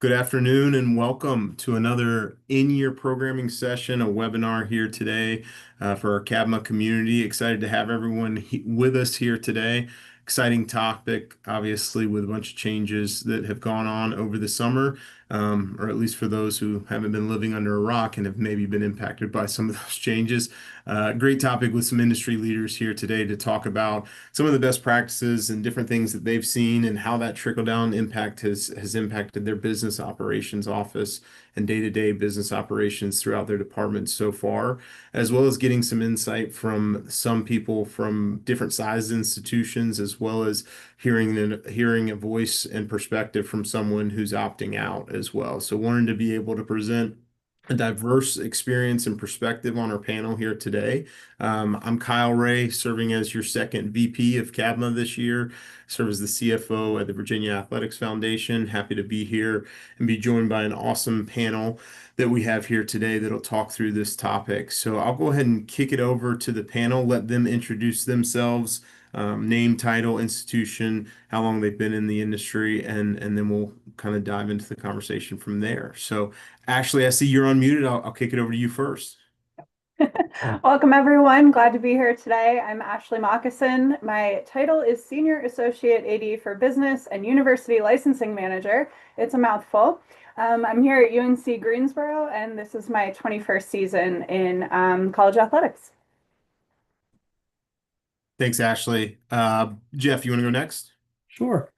Good afternoon and welcome to another in-year programming session, a webinar here today for our CABMA community. Excited to have everyone with us here today. Exciting topic, obviously, with a bunch of changes that have gone on over the summer, or at least for those who haven't been living under a rock and have maybe been impacted by some of those changes. Great topic with some industry leaders here today to talk about some of the best practices and different things that they've seen and how that trickle down impact has impacted their business operations office and day-to-day business operations throughout their departments so far, as well as getting some insight from some people from different size institutions, as well as hearing a voice and perspective from someone who's opting out as well. So wanted to be able to present a diverse experience and perspective on our panel here today. I'm Kyle Ray, serving as your second VP of CABMA this year, serve as the CFO at the Virginia Athletics Foundation. Happy to be here and be joined by an awesome panel that we have here today that'll talk through this topic. So I'll go ahead and kick it over to the panel, let them introduce themselves, name, title, institution, how long they've been in the industry, and then we'll kind of dive into the conversation from there. So Ashley, I see you're unmuted. I'll kick it over to you first. Welcome, everyone. Glad to be here today. I'm Ashley Moccasin. My title is Senior Associate AD for Business and University Licensing Manager. It's a mouthful. I'm here at UNC Greensboro, and this is my 21st season in college athletics. Thanks, Ashley. Jeff, you want to go next? Sure.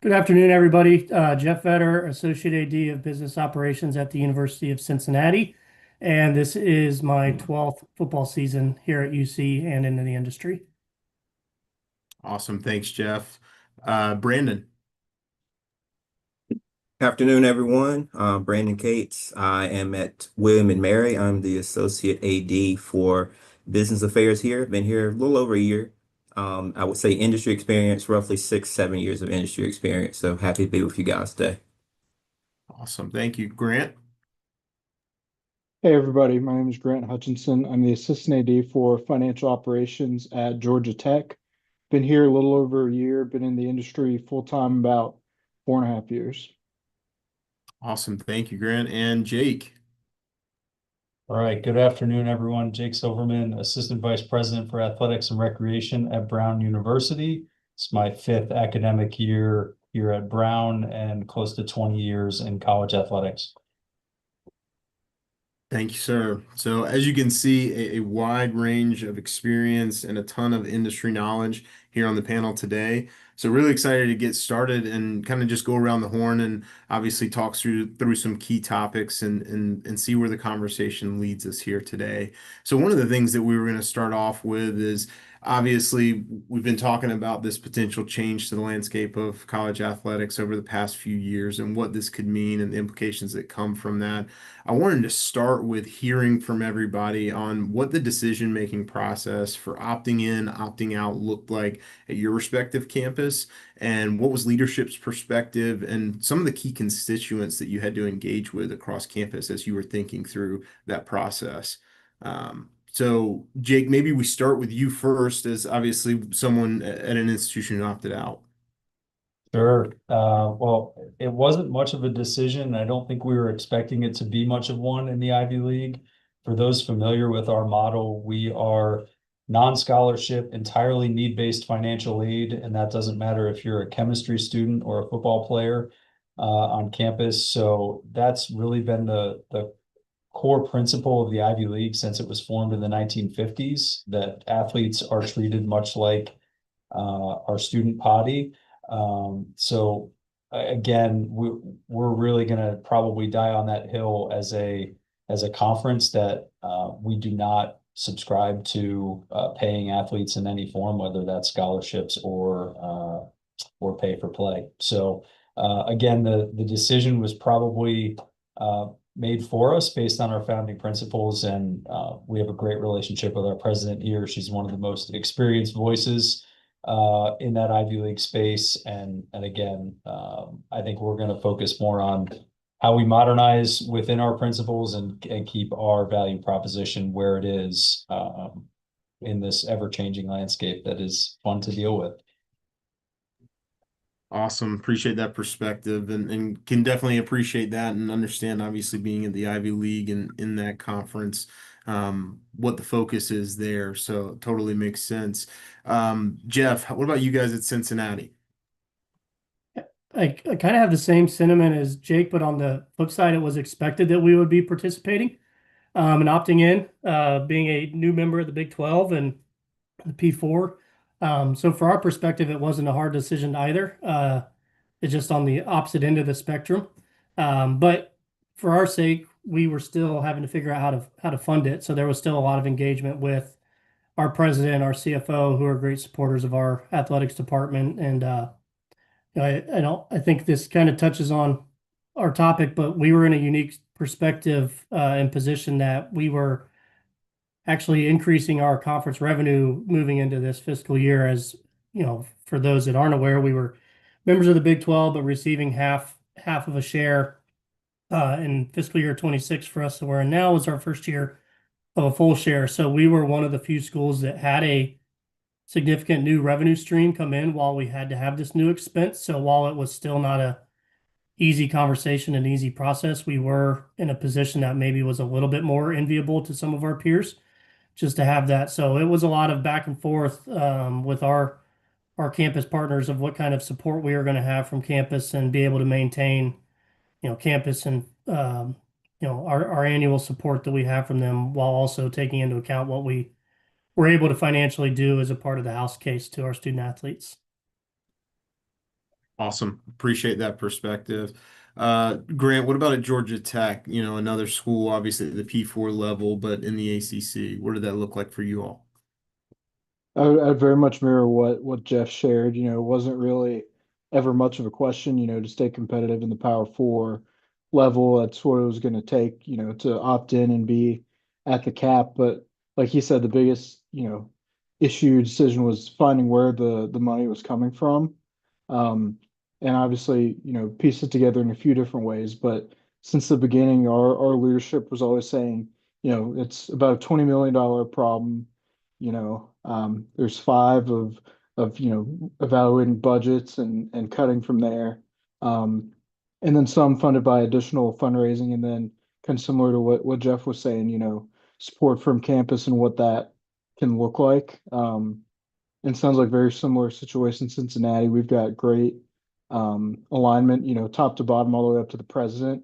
Good afternoon, everybody. Jeff Vetter, Associate AD of Business Operations at the University of Cincinnati. And this is my 12th football season here at UC and in the industry. Awesome. Thanks, Jeff. Brandon. Afternoon, everyone. Brandon Cates. I am at William and Mary. I'm the Associate AD for Business Affairs here. Been here a little over a year. I would say industry experience, roughly 6-7 years of industry experience. So happy to be with you guys today. Awesome. Thank you. Grant. Hey everybody, my name is Grant Hutchinson. I'm the Assistant AD for Financial Operations at Georgia Tech. Been here a little over a year, been in the industry full-time about 4.5 years. Awesome. Thank you, Grant. And Jake. All right. Good afternoon, everyone. Jake Silverman, Assistant Vice President for Athletics and Recreation at Brown University. It's my 5th academic year here at Brown and close to 20 years in college athletics. Thank you, sir. So as you can see, a wide range of experience and a ton of industry knowledge here on the panel today. So really excited to get started and kind of just go around the horn and obviously talk through some key topics and see where the conversation leads us here today. So one of the things that we were going to start off with is obviously we've been talking about this potential change to the landscape of college athletics over the past few years and what this could mean and the implications that come from that. I wanted to start with hearing from everybody on what the decision-making process for opting in, opting out looked like at your respective campus, and what was leadership's perspective and some of the key constituents that you had to engage with across campus as you were thinking through that process. So Jake, maybe we start with you first, as obviously someone at an institution who opted out. Sure. Well, it wasn't much of a decision. I don't think we were expecting it to be much of one in the Ivy League. For those familiar with our model, we are non-scholarship, entirely need-based financial aid, and that doesn't matter if you're a chemistry student or a football player on campus. So that's really been the core principle of the Ivy League since it was formed in the 1950s, that athletes are treated much like our student body. So again, we're really going to probably die on that hill as a conference that we do not subscribe to paying athletes in any form, whether that's scholarships or pay for play. So again, the decision was probably made for us based on our founding principles, and we have a great relationship with our president here. She's one of the most experienced voices in that Ivy League space. And again, I think we're going to focus more on how we modernize within our principles and keep our value proposition where it is in this ever-changing landscape that is fun to deal with. Awesome. Appreciate that perspective and can definitely appreciate that and understand, obviously, being at the Ivy League and in that conference, what the focus is there. So totally makes sense. Jeff, what about you guys at Cincinnati? I kind of have the same sentiment as Jake, but on the flip side, it was expected that we would be participating and opting in, being a new member of the Big 12 and the P4. So for our perspective, it wasn't a hard decision either. It's just on the opposite end of the spectrum. But for our sake, we were still having to figure out how to fund it. So there was still a lot of engagement with our president, our CFO, who are great supporters of our athletics department. And I think this kind of touches on our topic, but we were in a unique perspective and position that we were actually increasing our conference revenue moving into this fiscal year. As you know, for those that aren't aware, we were members of the Big 12, but receiving half of a share in fiscal year 26 for us. So where now was our first year of a full share. So we were one of the few schools that had a significant new revenue stream come in while we had to have this new expense. So while it was still not a easy conversation and easy process, we were in a position that maybe was a little bit more enviable to some of our peers just to have that. So it was a lot of back and forth with our campus partners of what kind of support we were going to have from campus and be able to maintain, campus and our annual support that we have from them while also taking into account what we were able to financially do as a part of the house case to our student athletes. Awesome. Appreciate that perspective. Grant, what about at Georgia Tech? You know, another school, obviously at the P4 level, but in the ACC. What did that look like for you all? I very much mirror what Jeff shared. You know, it wasn't really ever much of a question, to stay competitive in the Power Four level. That's what it was going to take, to opt in and be at the cap. But like he said, the biggest, issue decision was finding where the money was coming from. Um, and obviously, piece it together in a few different ways. But since the beginning, our leadership was always saying, it's about a $20 million problem. There's five of evaluating budgets and cutting from there. Um, and then some funded by additional fundraising, and then kind of similar to what Jeff was saying, support from campus and what that can look like. And sounds like very similar situation in Cincinnati. We've got great alignment, top to bottom, all the way up to the president.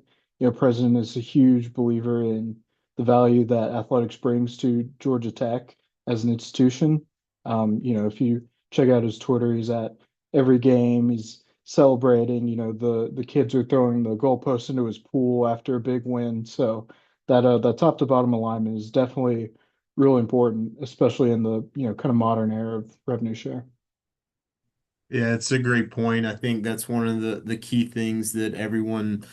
President is a huge believer in the value that athletics brings to Georgia Tech as an institution. If you check out his Twitter, he's at every game. He's celebrating. The kids are throwing the goalpost into his pool after a big win. So that top to bottom alignment is definitely really important, especially in the kind of modern era of revenue share. Yeah, it's a great point. I think that's one of the key things that everyone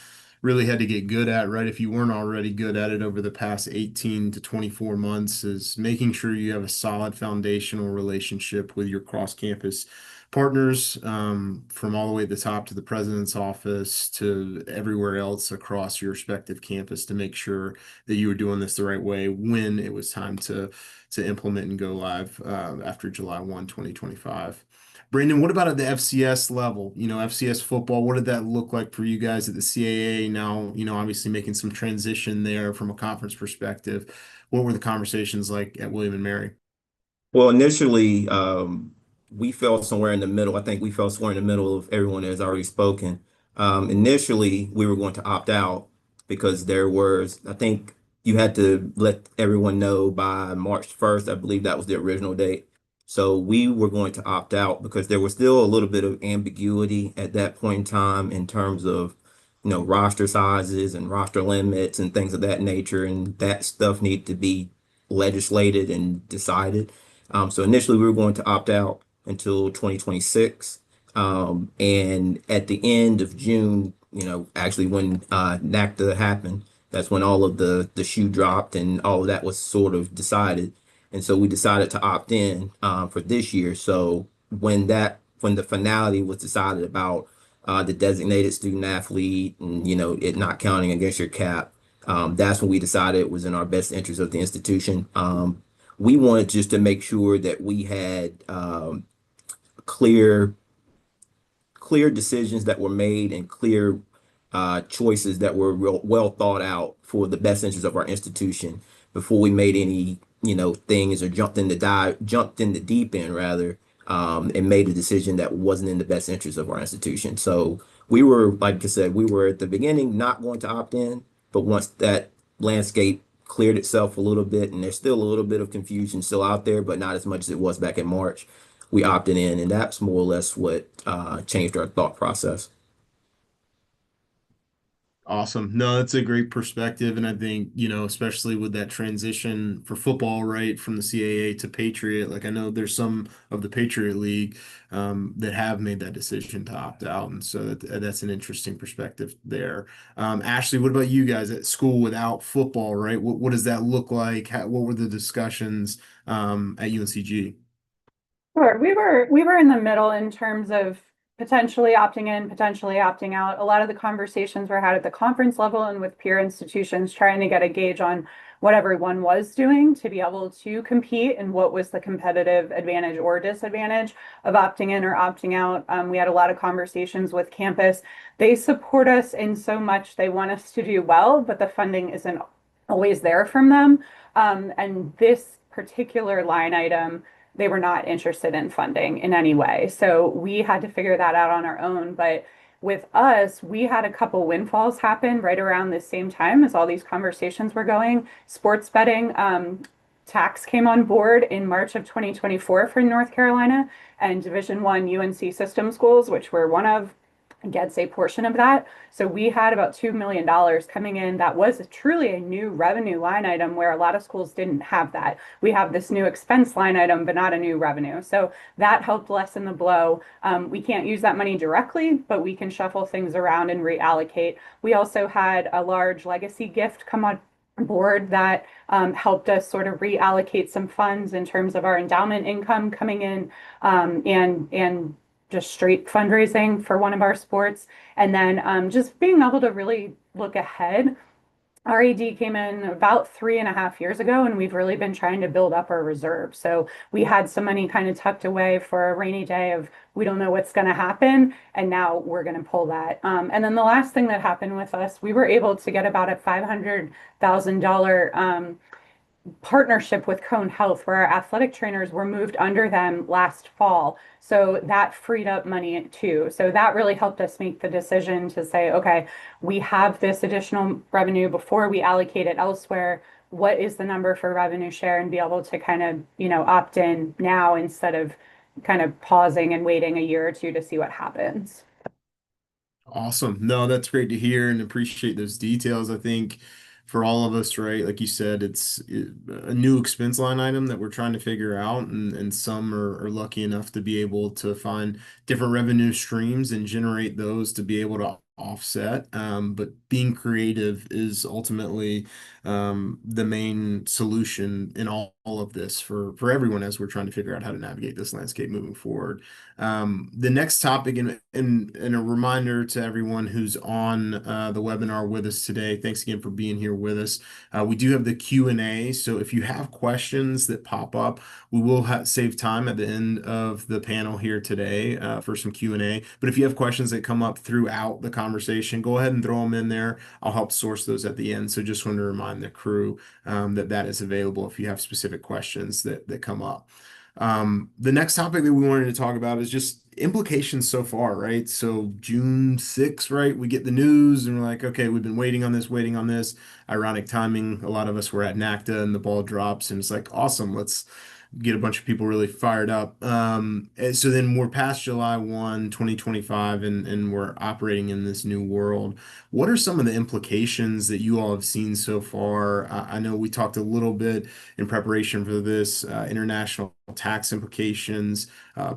really had to get good at, right? If you weren't already good at it over the past 18 to 24 months, is making sure you have a solid foundational relationship with your cross-campus partners, from all the way at the top to the president's office to everywhere else across your respective campus to make sure that you were doing this the right way when it was time to implement and go live after July 1, 2025. Brandon, what about at the FCS level? You know, FCS football, what did that look like for you guys at the CAA? Now, obviously making some transition there from a conference perspective. What were the conversations like at William and Mary? Well, initially, we fell somewhere in the middle. I think we fell somewhere in the middle of everyone that has already spoken. Initially, we were going to opt out because there was, I think you had to let everyone know by March 1st. I believe that was the original date. So we were going to opt out because there was still a little bit of ambiguity at that point in time in terms of, roster sizes and roster limits and things of that nature. And that stuff needed to be legislated and decided. So initially we were going to opt out until 2026. And at the end of June, actually when NACTA happened, that's when all of the shoe dropped and all of that was sort of decided. And so we decided to opt in for this year. So when the finality was decided about the designated student athlete and it not counting against your cap, that's when we decided it was in our best interest of the institution. We wanted just to make sure that we had clear clear decisions that were made and clear choices that were well thought out for the best interest of our institution before we made any, things or jumped in the deep end rather, and made a decision that wasn't in the best interest of our institution. So we were, like I said, we were at the beginning not going to opt in, but once that landscape cleared itself a little bit, and there's still a little bit of confusion still out there, but not as much as it was back in March, we opted in, and that's more or less what changed our thought process. Awesome. No, that's a great perspective. And I think, especially with that transition for football, right, from the CAA to Patriot, like I know there's some of the Patriot League that have made that decision to opt out. And so that's an interesting perspective there. Ashley, what about you guys at school without football, right? What does that look like? What were the discussions at UNCG? Sure. We were in the middle in terms of potentially opting in, potentially opting out. A lot of the conversations were had at the conference level and with peer institutions trying to get a gauge on what everyone was doing to be able to compete and what was the competitive advantage or disadvantage of opting in or opting out. We had a lot of conversations with campus. They support us in so much. They want us to do well, but the funding isn't always there from them. And this particular line item they were not interested in funding in any way. So we had to figure that out on our own. But with us, we had a couple windfalls happen right around the same time as all these conversations were going. Sports betting tax came on board in March of 2024 for North Carolina, and Division One UNC system schools, which we're one of, gets a portion of that. So we had about $2 million coming in. That was truly a new revenue line item where a lot of schools didn't have that. We have this new expense line item, but not a new revenue. So that helped lessen the blow. We can't use that money directly, but we can shuffle things around and reallocate. We also had a large legacy gift come on board that helped us sort of reallocate some funds in terms of our endowment income coming in, and just straight fundraising for one of our sports. And then just being able to really look ahead. Our AD came in about 3.5 years ago, and we've really been trying to build up our reserve. So we had some money kind of tucked away for a rainy day of we don't know what's going to happen, and now we're going to pull that. And then the last thing that happened with us, we were able to get about a $500,000 partnership with Cone Health, where our athletic trainers were moved under them last fall. So that freed up money too. So that really helped us make the decision to say, okay, we have this additional revenue before we allocate it elsewhere. What is the number for revenue share, and be able to kind of, opt in now instead of kind of pausing and waiting a year or two to see what happens. Awesome. No, that's great to hear and appreciate those details. I think for all of us, right, like you said, a new expense line item that we're trying to figure out, and some are lucky enough to be able to find different revenue streams and generate those to be able to offset. But being creative is ultimately the main solution in all of this for everyone as we're trying to figure out how to navigate this landscape moving forward. The next topic, and a reminder to everyone who's on the webinar with us today, thanks again for being here with us. We do have the Q&A, so if you have questions that pop up, we will save time at the end of the panel here today for some Q&A. But if you have questions that come up throughout the conversation, go ahead and throw them in there. I'll help source those at the end. So just want to remind the crew that is available if you have specific questions that come up. The next topic that we wanted to talk about is just implications so far, right? So June 6th, right? We get the news and we're like, okay, we've been waiting on this, waiting on this. Ironic timing. A lot of us were at NACDA and the ball drops, and it's like, awesome, let's get a bunch of people really fired up. And so then we're past July 1, 2025, and we're operating in this new world. What are some of the implications that you all have seen so far? I know we talked a little bit in preparation for this, international tax implications,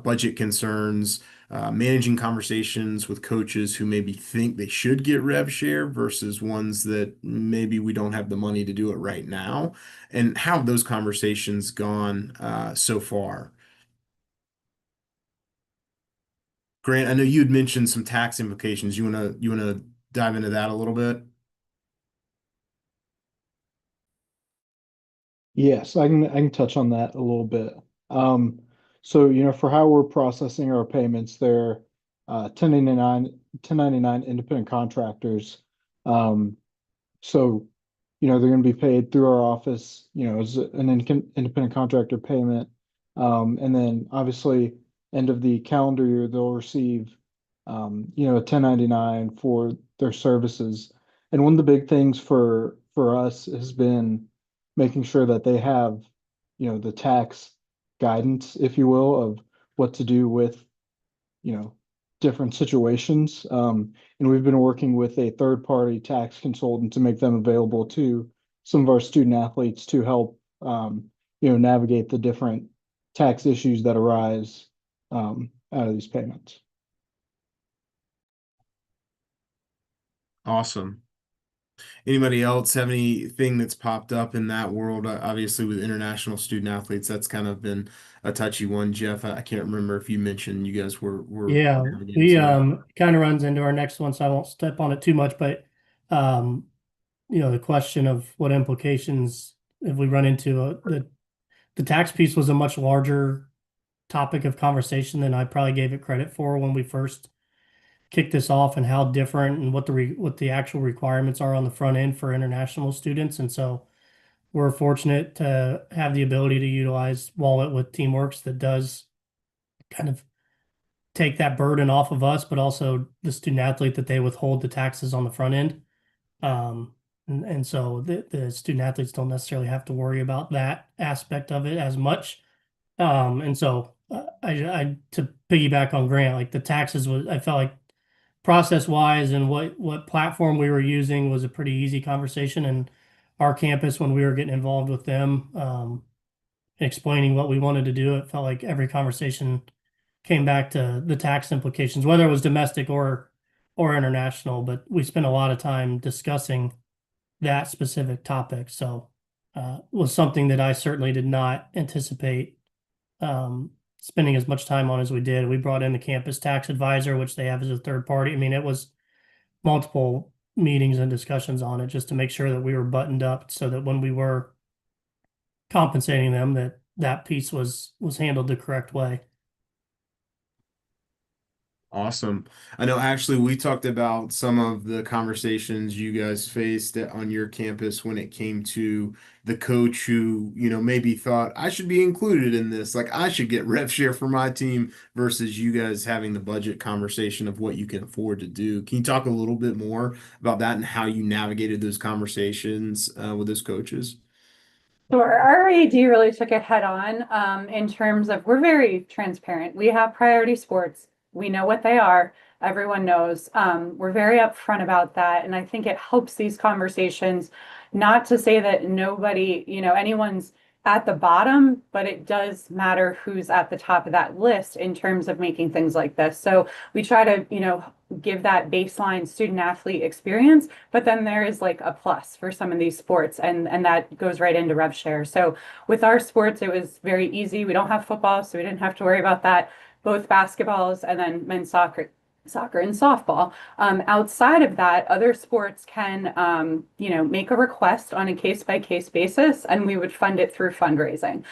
budget concerns, managing conversations with coaches who maybe think they should get rev share versus ones that maybe we don't have the money to do it right now, and how have those conversations gone so far? Grant, I know you had mentioned some tax implications. You wanna dive into that a little bit? Yes, I can touch on that a little bit. So, for how we're processing our payments, there 1099 independent contractors. Um, so, they're going to be paid through our office, as an independent contractor payment. And then obviously end of the calendar year, they'll receive, a 1099 for their services. And one of the big things for us has been making sure that they have, the tax guidance, if you will, of what to do with, you know, different situations. And we've been working with a third-party tax consultant to make them available to some of our student athletes to help, navigate the different tax issues that arise, out of these payments. Awesome. Anybody else have anything that's popped up in that world? Obviously, with international student athletes, that's kind of been a touchy one. Jeff, I can't remember if you mentioned you guys were Yeah, navigating we some of that. kind of runs into our next one, so I won't step on it too much, but um the question of what implications if we run into the tax piece was a much larger topic of conversation than I probably gave it credit for when we first kicked this off, and how different and what the actual requirements are on the front end for international students. And so we're fortunate to have the ability to utilize Wallet with Teamworks that does kind of take that burden off of us, but also the student athlete, that they withhold the taxes on the front end. And so the student athletes don't necessarily have to worry about that aspect of it as much. And so I to piggyback on Grant, like the taxes was, I felt like process wise and what platform we were using was a pretty easy conversation. And our campus, when we were getting involved with them, explaining what we wanted to do, it felt like every conversation came back to the tax implications, whether it was domestic or international. But we spent a lot of time discussing that specific topic. So was something that I certainly did not anticipate spending as much time on as we did. We brought in the campus tax advisor, which they have as a third party. I mean, it was multiple meetings and discussions on it just to make sure that we were buttoned up so that when we were compensating them, that piece was handled the correct way. Awesome. I know actually we talked about some of the conversations you guys faced on your campus when it came to the coach who, maybe thought I should be included in this, like I should get rev share for my team versus you guys having the budget conversation of what you can afford to do. Can you talk a little bit more about that and how you navigated those conversations with those coaches? Sure. Our AD really took it head on in terms of we're very transparent. We have priority sports. We know what they are. Everyone knows. We're very upfront about that. And I think it helps these conversations, not to say that nobody, anyone's at the bottom, but it does matter who's at the top of that list in terms of making things like this. So we try to, give that baseline student athlete experience, but then there is like a plus for some of these sports, and that goes right into rev share. So with our sports, it was very easy. We don't have football, so we didn't have to worry about that. Both basketballs and then men's soccer and softball. Outside of that, other sports can, make a request on a case by case basis, and we would fund it through fundraising.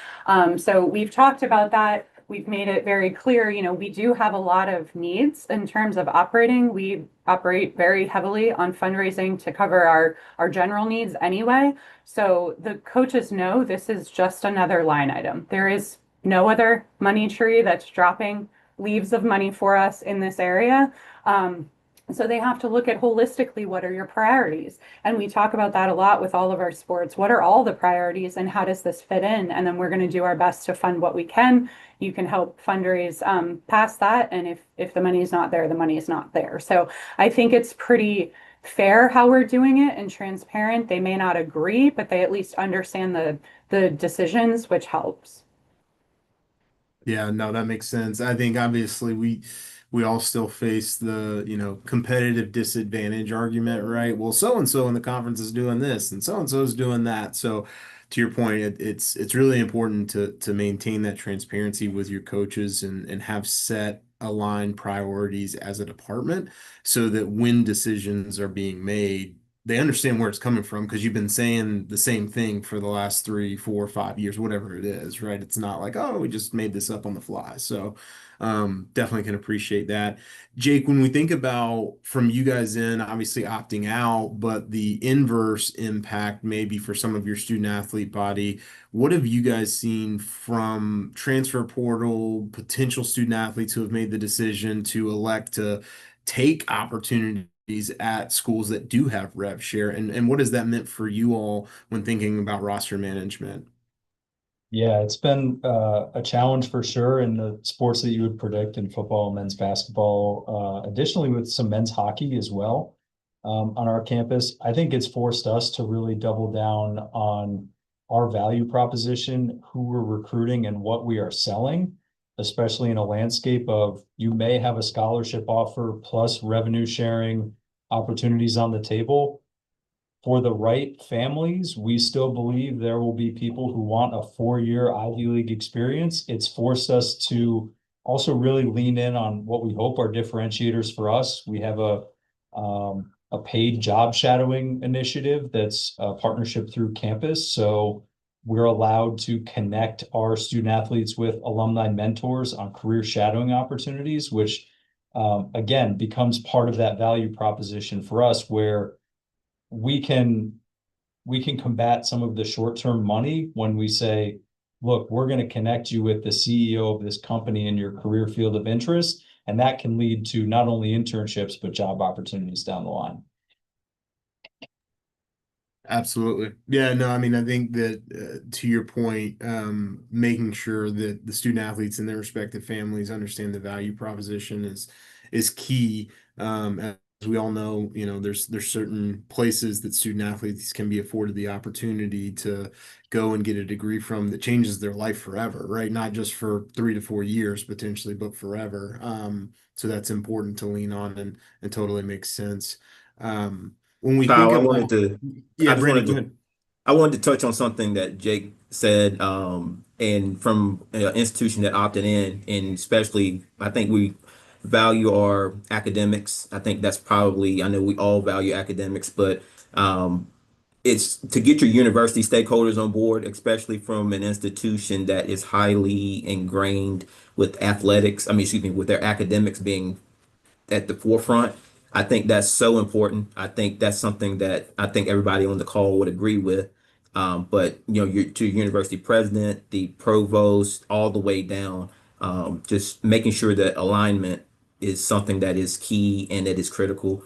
So we've talked about that. We've made it very clear, we do have a lot of needs in terms of operating. We operate very heavily on fundraising to cover our general needs anyway. So the coaches know this is just another line item. There is no other money tree that's dropping leaves of money for us in this area. So they have to look at holistically, what are your priorities? And we talk about that a lot with all of our sports. What are all the priorities and how does this fit in? And then we're going to do our best to fund what we can. You can help fundraise past that. And if the money is not there, the money is not there. So I think it's pretty fair how we're doing it and transparent. They may not agree, but they at least understand the decisions, which helps. Yeah, no, that makes sense. I think obviously we all still face the, competitive disadvantage argument, right? Well, so and so in the conference is doing this and so is doing that. So to your point, it's really important to maintain that transparency with your coaches and have set aligned priorities as a department so that when decisions are being made, they understand where it's coming from because you've been saying the same thing for the last 3, 4, 5 years, whatever it is, right? It's not like, oh, we just made this up on the fly. So definitely can appreciate that. Jake, when we think about from you guys in obviously opting out, but the inverse impact maybe for some of your student athlete body, what have you guys seen from transfer portal, potential student athletes who have made the decision to elect to take opportunities at schools that do have rev share, and what has that meant for you all when thinking about roster management? Yeah, it's been a challenge for sure in the sports that you would predict in football, men's basketball, additionally with some men's hockey as well on our campus. I think it's forced us to really double down on our value proposition, who we're recruiting, and what we are selling, especially in a landscape of you may have a scholarship offer plus revenue sharing opportunities on the table. For the right families, we still believe there will be people who want a 4-year Ivy League experience. It's forced us to also really lean in on what we hope are differentiators for us. We have a paid job shadowing initiative that's a partnership through campus. So we're allowed to connect our student athletes with alumni mentors on career shadowing opportunities, which again becomes part of that value proposition for us, where we can we can combat some of the short-term money when we say, look, we're going to connect you with the CEO of this company in your career field of interest, and that can lead to not only internships but job opportunities down the line. Absolutely. Yeah, no, I mean, I think that to your point, making sure that the student athletes and their respective families understand the value proposition is key. As we all know, there's certain places that student athletes can be afforded the opportunity to go and get a degree from that changes their life forever, right? Not just for 3 to 4 years potentially, but forever. So that's important to lean on and totally makes sense. When we think Kyle, about I yeah, just Brandon, wanted go to ahead. I wanted to touch on something that Jake said, and from an institution that opted in, and especially, I think we value our academics. I think that's probably, I know we all value academics, but um, it's to get your university stakeholders on board, especially from an institution that is highly ingrained with athletics. I mean, excuse me, with their academics being at the forefront. I think that's so important. I think that's something that I think everybody on the call would agree with. But to your university president, the provost, all the way down, just making sure that alignment is something that is key and that is critical.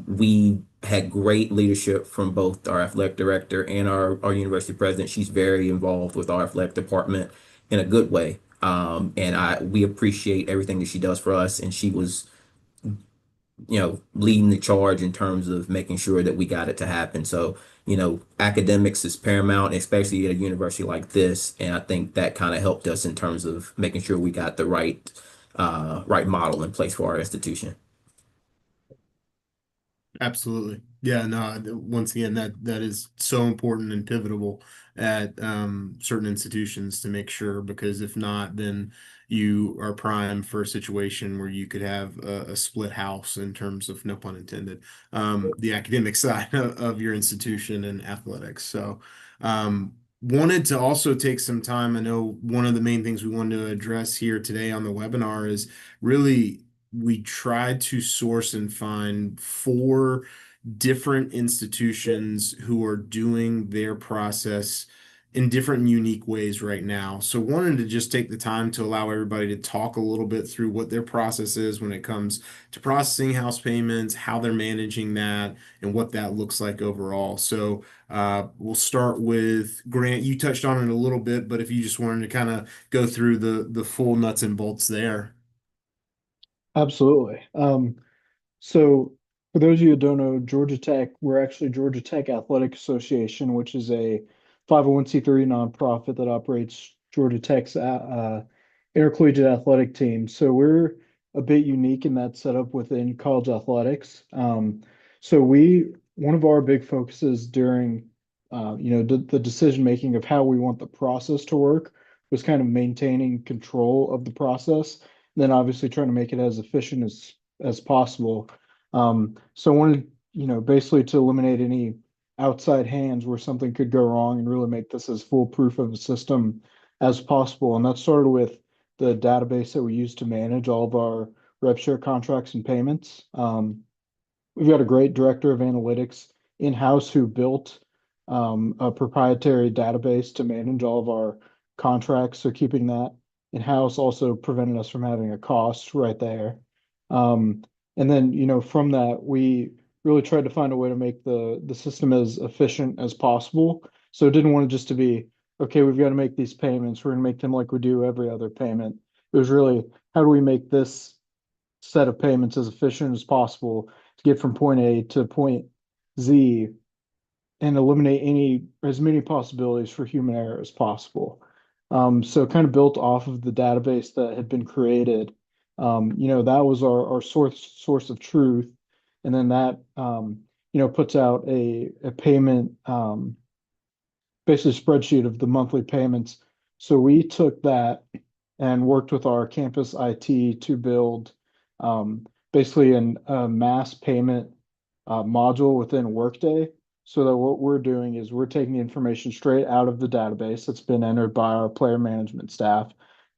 We had great leadership from both our athletic director and our university president. She's very involved with our athletic department in a good way. And we appreciate everything that she does for us. And she was leading the charge in terms of making sure that we got it to happen. So, academics is paramount, especially at a university like this. And I think that kind of helped us in terms of making sure we got the right model in place for our institution. Absolutely. Yeah, no, once again, that is so important and pivotal at certain institutions to make sure, because if not, then you are primed for a situation where you could have a split house in terms of, no pun intended, the academic side of your institution and athletics. So, wanted to also take some time. I know one of the main things we wanted to address here today on the webinar is really we tried to source and find 4 different institutions who are doing their process in different and unique ways right now. So wanted to just take the time to allow everybody to talk a little bit through what their process is when it comes to processing house payments, how they're managing that, and what that looks like overall. So we'll start with Grant. You touched on it a little bit, but if you just wanted to kind of go through the full nuts and bolts there. Absolutely. So for those of you who don't know, Georgia Tech, we're actually Georgia Tech Athletic Association, which is a 501(c)(3) nonprofit that operates Georgia Tech's intercollegiate athletic team. So we're a bit unique in that setup within college athletics. So one of our big focuses during the decision making of how we want the process to work was kind of maintaining control of the process, and then obviously trying to make it as efficient as possible. So I wanted basically to eliminate any outside hands where something could go wrong and really make this as foolproof of a system as possible. And that started with the database that we use to manage all of our rev share contracts and payments. We've got a great director of analytics in-house who built a proprietary database to manage all of our contracts. So keeping that in-house also prevented us from having a cost right there. Um, and then, from that, we really tried to find a way to make the system as efficient as possible. So it didn't want it just to be, okay, we've got to make these payments. We're going to make them like we do every other payment. It was really, how do we make this set of payments as efficient as possible to get from point A to point Z and eliminate as many possibilities for human error as possible. So kind of built off of the database that had been created, that was our source of truth. And then that, puts out a payment, basically spreadsheet of the monthly payments. So we took that and worked with our campus IT to build basically a mass payment module within Workday. So that what we're doing is we're taking the information straight out of the database that's been entered by our player management staff,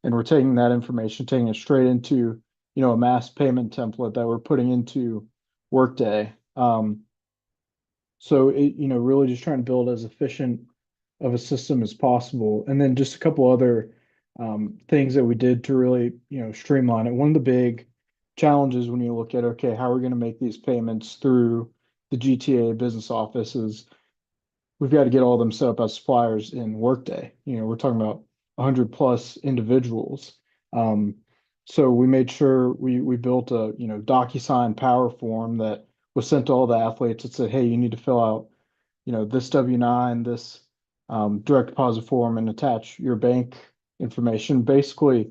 and we're taking that information, taking it straight into, a mass payment template that we're putting into Workday. So it, really just trying to build as efficient of a system as possible. And then just a couple other things that we did to really, streamline it. One of the big challenges when you look at, okay, how are we going to make these payments through the GTA business office is we've got to get all of them set up as suppliers in Workday. We're talking about 100 plus individuals. Um, so we made sure we built a, DocuSign power form that was sent to all the athletes that said, hey, you need to fill out, this W-9, this direct deposit form and attach your bank information. Basically,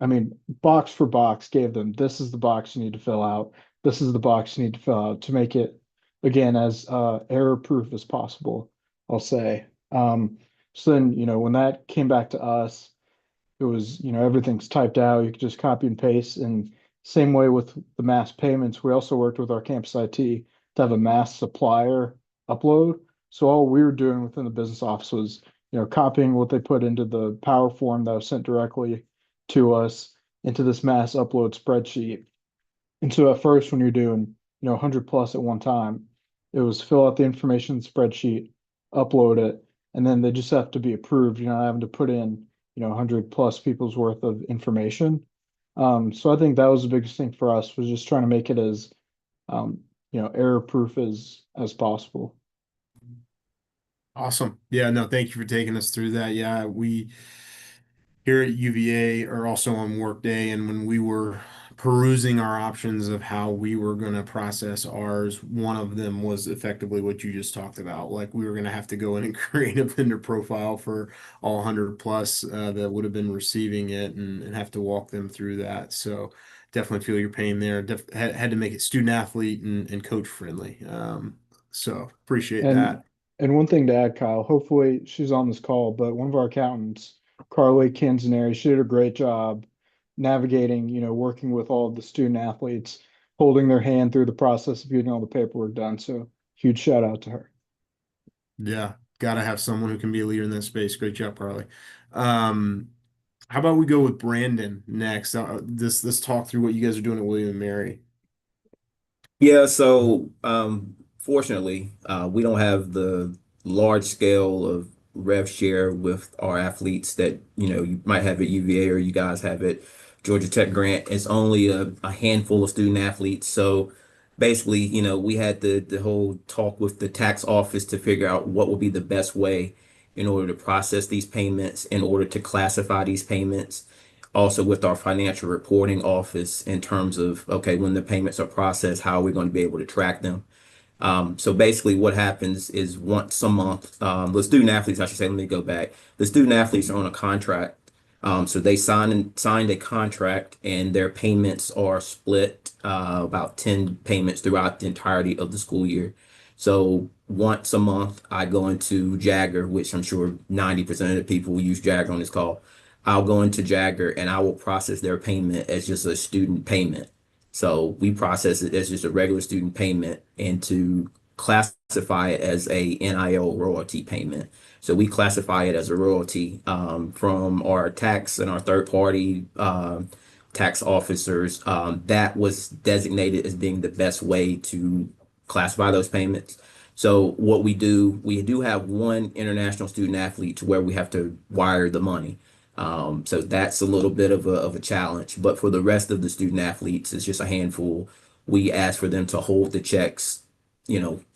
I mean, box for box gave them, this is the box you need to fill out. This is the box you need to fill out to make it, again, as error proof as possible, I'll say. So then, when that came back to us, it was, everything's typed out. You could just copy and paste. And same way with the mass payments, we also worked with our campus IT to have a mass supplier upload. So all we were doing within the business office was, copying what they put into the power form that was sent directly to us into this mass upload spreadsheet. And so at first, when you're doing, 100 plus at one time, it was fill out the information in the spreadsheet, upload it, and then they just have to be approved. You're not having to put in, 100 plus people's worth of information. So I think that was the biggest thing for us was just trying to make it as, error proof as possible. Awesome. Yeah, no, thank you for taking us through that. Yeah, we here at UVA are also on Workday, and when we were perusing our options of how we were going to process ours, one of them was effectively what you just talked about. Like we were going to have to go in and create a vendor profile for all 100 plus that would have been receiving it and have to walk them through that. So definitely feel your pain there. Had to make it student athlete and coach friendly. So appreciate And that. and one thing to add, Kyle, hopefully she's on this call, but one of our accountants, Carly Canzaneri, she did a great job navigating, working with all of the student athletes, holding their hand through the process of getting all the paperwork done. So huge shout out to her. Yeah, gotta have someone who can be a leader in that space. Great job, Carly. Um, how about we go with Brandon next? Let's talk through what you guys are doing at William and Mary. Yeah, so fortunately, we don't have the large scale of rev share with our athletes that you might have at UVA or you guys have at Georgia Tech Grant. It's only a handful of student athletes. So basically, we had the whole talk with the tax office to figure out what would be the best way in order to process these payments, in order to classify these payments also with our financial reporting office in terms of, okay, when the payments are processed, how are we going to be able to track them? So basically what happens is once a month, the student athletes, I should say, let me go back. The student athletes are on a contract. So they signed a contract and their payments are split about 10 payments throughout the entirety of the school year. So once a month, I go into Jagger, which I'm sure 90% of the people will use Jagger on this call. I'll go into Jagger and I will process their payment as just a student payment. So we process it as just a regular student payment and to classify it as a NIL royalty payment. So we classify it as a royalty from our tax and our third party tax officers. That was designated as being the best way to classify those payments. So what we do have one international student athlete to where we have to wire the money. So that's a little bit of a challenge. But for the rest of the student athletes, it's just a handful. We ask for them to hold the checks,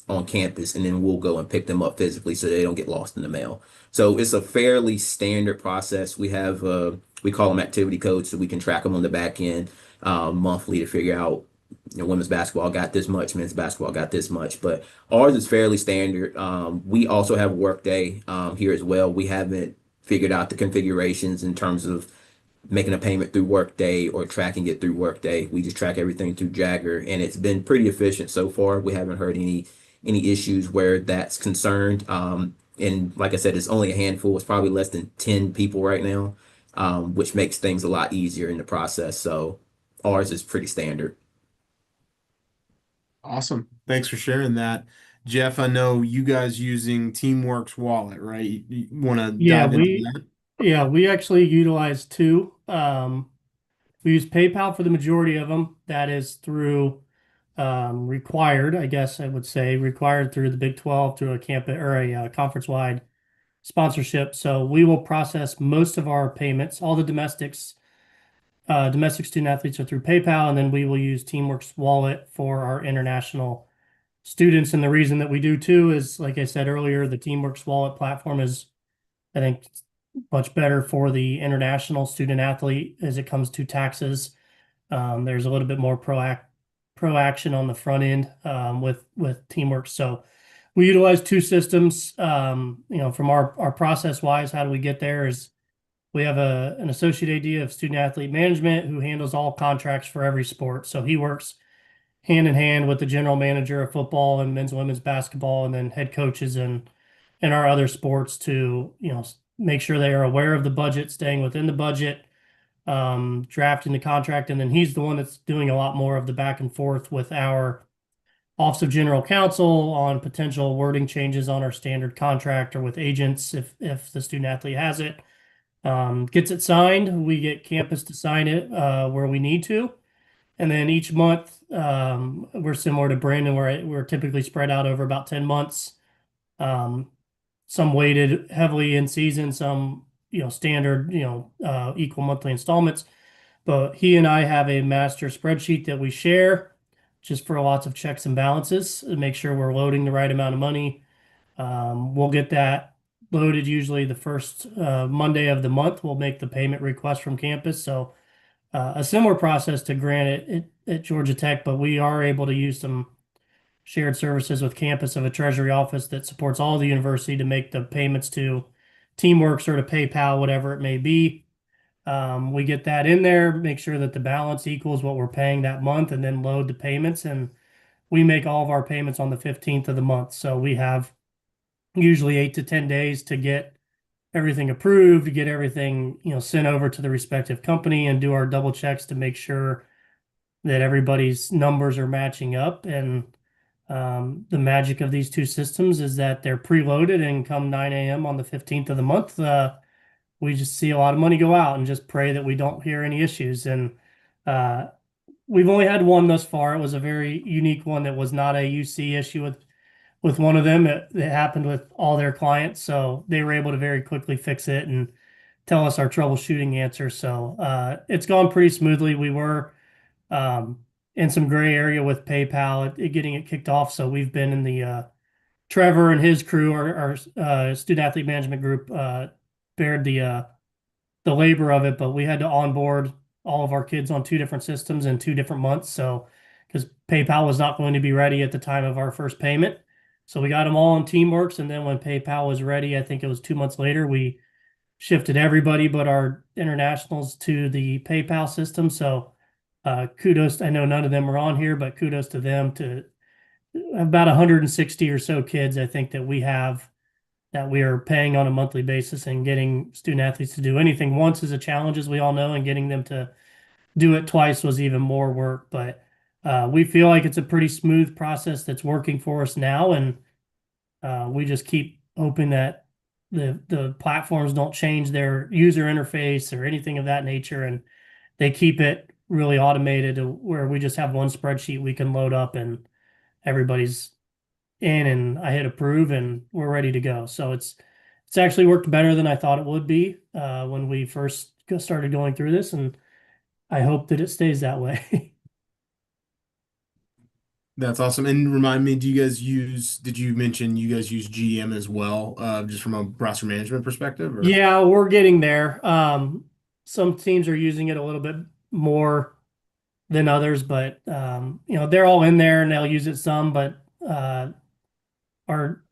on campus, and then we'll go and pick them up physically so they don't get lost in the mail. So it's a fairly standard process. We call them activity codes so we can track them on the back end monthly to figure out, women's basketball got this much, men's basketball got this much. But ours is fairly standard. We also have Workday here as well. We haven't figured out the configurations in terms of making a payment through Workday or tracking it through Workday. We just track everything through Jagger, and it's been pretty efficient so far. We haven't heard any issues where that's concerned. And like I said, it's only a handful. It's probably less than 10 people right now, which makes things a lot easier in the process. So ours is pretty standard. Awesome. Thanks for sharing that. Jeff, I know you guys using Teamworks Wallet, right? You want to Yeah, dive into we that? yeah, we actually utilize two. We use PayPal for the majority of them. That is through required, I guess I would say, required through the Big 12 through a campus or a conference-wide sponsorship. So we will process most of our payments. All the domestic student athletes are through PayPal, and then we will use Teamworks Wallet for our international students. And the reason that we do too is, like I said earlier, the Teamworks Wallet platform is, I think, much better for the international student athlete as it comes to taxes. There's a little bit more pro action on the front end with Teamworks. So we utilize two systems. From our process wise, how do we get there is we have an associate AD of student athlete management who handles all contracts for every sport. So he works hand in hand with the general manager of football and men's and women's basketball, and then head coaches and our other sports to, make sure they are aware of the budget, staying within the budget, drafting the contract. And then he's the one that's doing a lot more of the back and forth with our Office of General Counsel on potential wording changes on our standard contract or with agents if the student athlete has it. Gets it signed, we get campus to sign it where we need to. And then each month, we're similar to Brandon, where we're typically spread out over about 10 months. Some weighted heavily in season, some, standard, equal monthly installments. But he and I have a master spreadsheet that we share just for lots of checks and balances to make sure we're loading the right amount of money. We'll get that loaded usually the first Monday of the month. We'll make the payment request from campus. So a similar process to Grant at Georgia Tech, but we are able to use some shared services with campus of a treasury office that supports all the university to make the payments to Teamworks or to PayPal, whatever it may be. We get that in there, make sure that the balance equals what we're paying that month, and then load the payments. And we make all of our payments on the 15th of the month. So we have usually 8 to 10 days to get everything approved, to get everything, sent over to the respective company and do our double checks to make sure that everybody's numbers are matching up. And the magic of these two systems is that they're preloaded, and come 9 a.m. on the 15th of the month, we just see a lot of money go out and just pray that we don't hear any issues. And uh, we've only had one thus far. It was a very unique one that was not a UC issue with one of them. It happened with all their clients, so they were able to very quickly fix it and tell us our troubleshooting answer. So it's gone pretty smoothly. We were in some gray area with PayPal getting it kicked off. So we've been in the Trevor and his crew, our student athlete management group, bared the labor of it, but we had to onboard all of our kids on two different systems in 2 different months. So because PayPal was not going to be ready at the time of our first payment. So we got them all on Teamworks. And then when PayPal was ready, I think it was 2 months later, we shifted everybody but our internationals to the PayPal system. So kudos. I know none of them are on here, but kudos to them to about 160 or so kids, I think, that we have that we are paying on a monthly basis, and getting student athletes to do anything once is a challenge, as we all know, and getting them to do it twice was even more work. But We feel like it's a pretty smooth process that's working for us now, and we just keep hoping that the platforms don't change their user interface or anything of that nature, and they keep it really automated to where we just have one spreadsheet we can load up and everybody's in, and I hit approve and we're ready to go. So it's actually worked better than I thought it would be when we first started going through this, and I hope that it stays that way. That's awesome. And remind me, did you mention you guys use GM as well, just from a roster management perspective, or? Yeah, we're getting there. Some teams are using it a little bit more than others, but they're all in there and they'll use it some. But our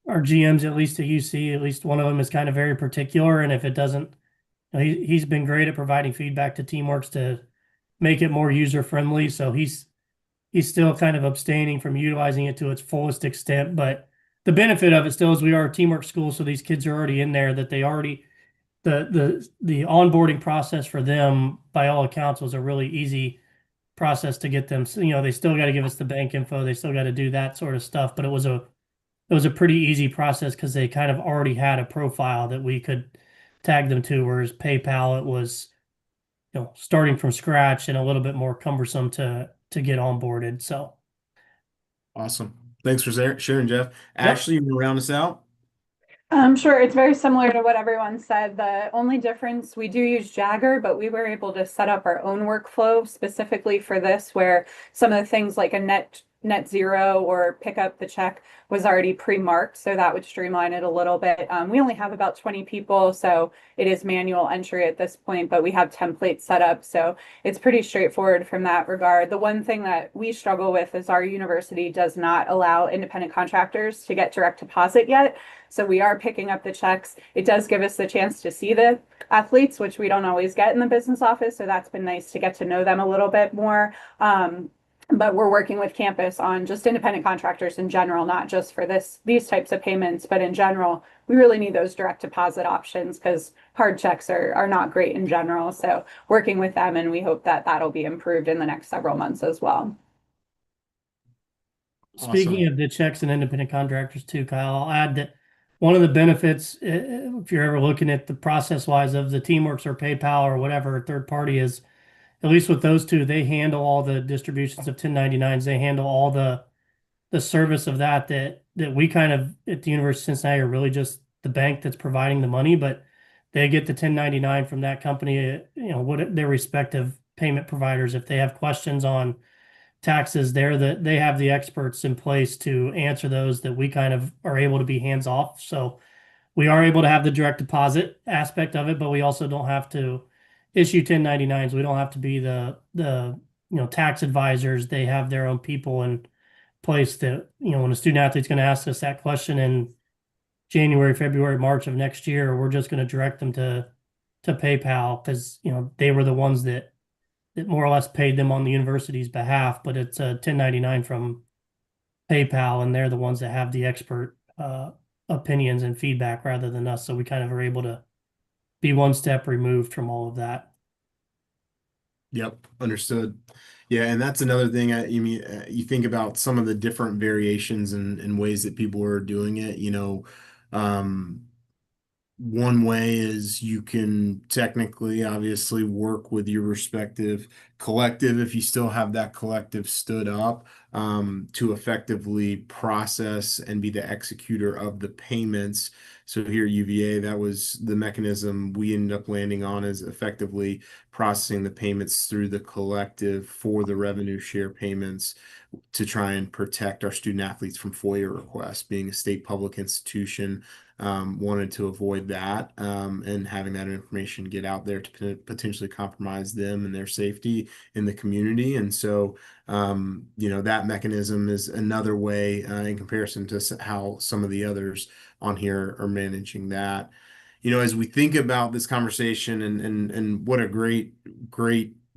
GMs, at least at UC, at least one of them is kind of very particular, and if it doesn't, he's been great at providing feedback to Teamworks to make it more user friendly. So he's still kind of abstaining from utilizing it to its fullest extent. But the benefit of it still is we are a teamwork school, so these kids are already in there, that they already the onboarding process for them, by all accounts, was a really easy process to get them. So, they still got to give us the bank info, they still got to do that sort of stuff, but it was a pretty easy process because they kind of already had a profile that we could tag them to. Whereas PayPal, it was starting from scratch and a little bit more cumbersome to get onboarded. So Awesome. Thanks for sharing, Jeff. yep. Ashley, you want to round us out? Sure. It's very similar to what everyone said. The only difference, we do use Jagger, but we were able to set up our own workflow specifically for this, where some of the things like a net zero or pick up the check was already pre-marked, so that would streamline it a little bit. We only have about 20 people, so it is manual entry at this point, but we have templates set up, so it's pretty straightforward from that regard. The one thing that we struggle with is our university does not allow independent contractors to get direct deposit yet. So we are picking up the checks. It does give us the chance to see the athletes, which we don't always get in the business office. So that's been nice to get to know them a little bit more. But we're working with campus on just independent contractors in general, not just for these types of payments, but in general, we really need those direct deposit options because hard checks are not great in general. So working with them, and we hope that that'll be improved in the next several months as well. Speaking Awesome. of the checks and independent contractors too, Kyle, I'll add that one of the benefits, if you're ever looking at the process wise of the Teamworks or PayPal or whatever third party is, at least with those two, they handle all the distributions of 1099s. They handle all the service of that we kind of at the University of Cincinnati are really just the bank that's providing the money, but they get the 1099 from that company, what their respective payment providers. If they have questions on taxes, they have the experts in place to answer those, that we kind of are able to be hands off. So we are able to have the direct deposit aspect of it, but we also don't have to issue 1099s. We don't have to be the tax advisors. They have their own people in place that, when a student athlete's going to ask us that question in January, February, March of next year, we're just going to direct them to PayPal because they were the ones that more or less paid them on the university's behalf, but it's a 1099 from PayPal, and they're the ones that have the expert opinions and feedback rather than us. So we kind of are able to be one step removed from all of that. Yep, understood. Yeah, and that's another thing. You think about some of the different variations and ways that people are doing it. Um, One way is you can technically, obviously, work with your respective collective if you still have that collective stood up, to effectively process and be the executor of the payments. So here at UVA, that was the mechanism we ended up landing on, is effectively processing the payments through the collective for the revenue share payments to try and protect our student athletes from FOIA requests. Being a state public institution, wanted to avoid that, and having that information get out there to potentially compromise them and their safety in the community. And so, that mechanism is another way, in comparison to how some of the others on here are managing that. As we think about this conversation, and what a great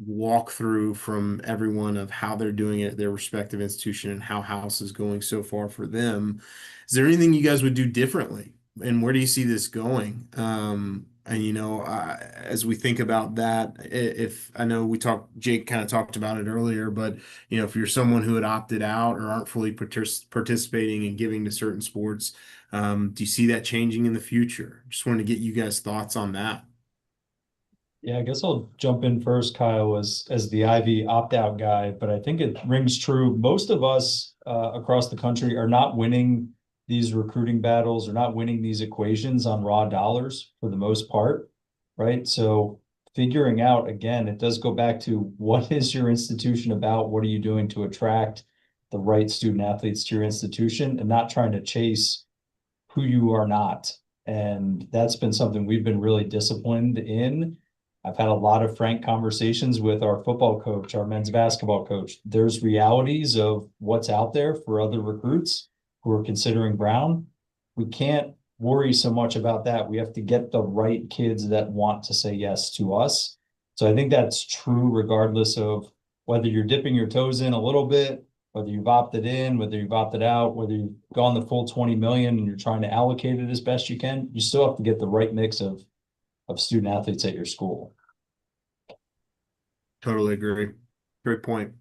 walkthrough from everyone of how they're doing it at their respective institution and how house is going so far for them. Is there anything you guys would do differently? And where do you see this going? And as we think about that, if I know Jake kind of talked about it earlier, but if you're someone who had opted out or aren't fully participating and giving to certain sports, do you see that changing in the future? Just wanted to get you guys' thoughts on that. Yeah, I guess I'll jump in first, Kyle, as the Ivy opt-out guy, but I think it rings true. Most of us across the country are not winning these recruiting battles or not winning these equations on raw dollars for the most part, right? So figuring out, again, it does go back to what is your institution about? What are you doing to attract the right student athletes to your institution and not trying to chase who you are not. And that's been something we've been really disciplined in. I've had a lot of frank conversations with our football coach, our men's basketball coach. There's realities of what's out there for other recruits who are considering Brown. We can't worry so much about that. We have to get the right kids that want to say yes to us. So I think that's true regardless of whether you're dipping your toes in a little bit, whether you've opted in, whether you've opted out, whether you've gone the full 20 million and you're trying to allocate it as best you can, you still have to get the right mix of student athletes at your school. Totally agree. Great point.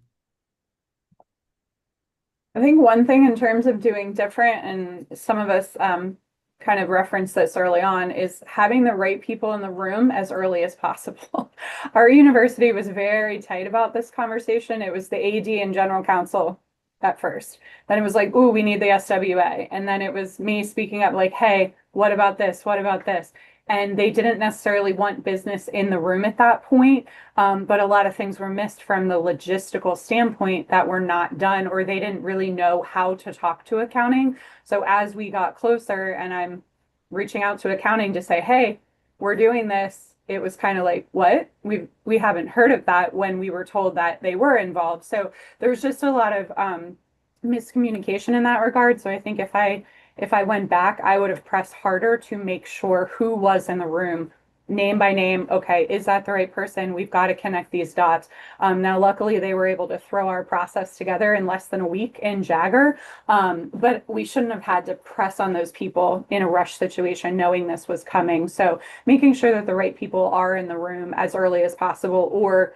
I think one thing in terms of doing different, and some of us kind of referenced this early on, is having the right people in the room as early as possible. Our university was very tight about this conversation. It was the AD and general counsel at first. Then it was like, ooh, we need the SWA. And then it was me speaking up like, hey, what about this? What about this? And they didn't necessarily want business in the room at that point. But a lot of things were missed from the logistical standpoint that were not done, or they didn't really know how to talk to accounting. So as we got closer and I'm reaching out to accounting to say, hey, we're doing this, it was kind of like, what? We haven't heard of that when we were told that they were involved. So there's just a lot of miscommunication in that regard. So I think if I went back, I would have pressed harder to make sure who was in the room, name by name. Okay, is that the right person? We've got to connect these dots. Now, luckily, they were able to throw our process together in less than a week in Jagger, but we shouldn't have had to press on those people in a rush situation, knowing this was coming. So making sure that the right people are in the room as early as possible, or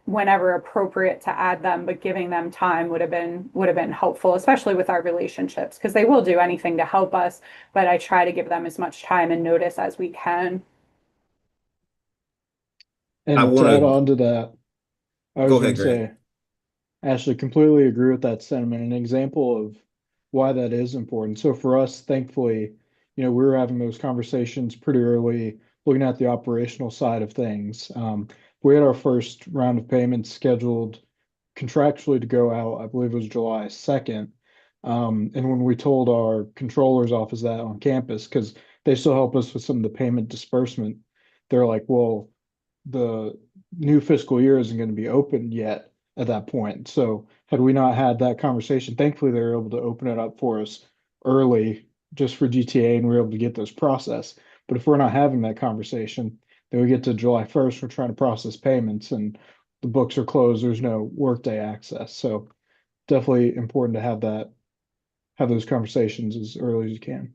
whenever appropriate to add them, but giving them time would have been helpful, especially with our relationships, because they will do anything to help us, but I try to give them as much time and notice as we can. I And to want add to on to that, I go was going ahead, to Grant. say, Ashley, completely agree with that sentiment. An example of why that is important. So for us, thankfully, we were having those conversations pretty early, looking at the operational side of things. We had our first round of payments scheduled contractually to go out, I believe it was July 2nd. And when we told our controller's office that on campus, because they still help us with some of the payment disbursement, they're like, well, the new fiscal year isn't going to be open yet at that point. So had we not had that conversation, thankfully they were able to open it up for us early just for GTA and we were able to get those processed. But if we're not having that conversation, then we get to July 1st, we're trying to process payments and the books are closed. There's no workday access. So definitely important to have those conversations as early as you can.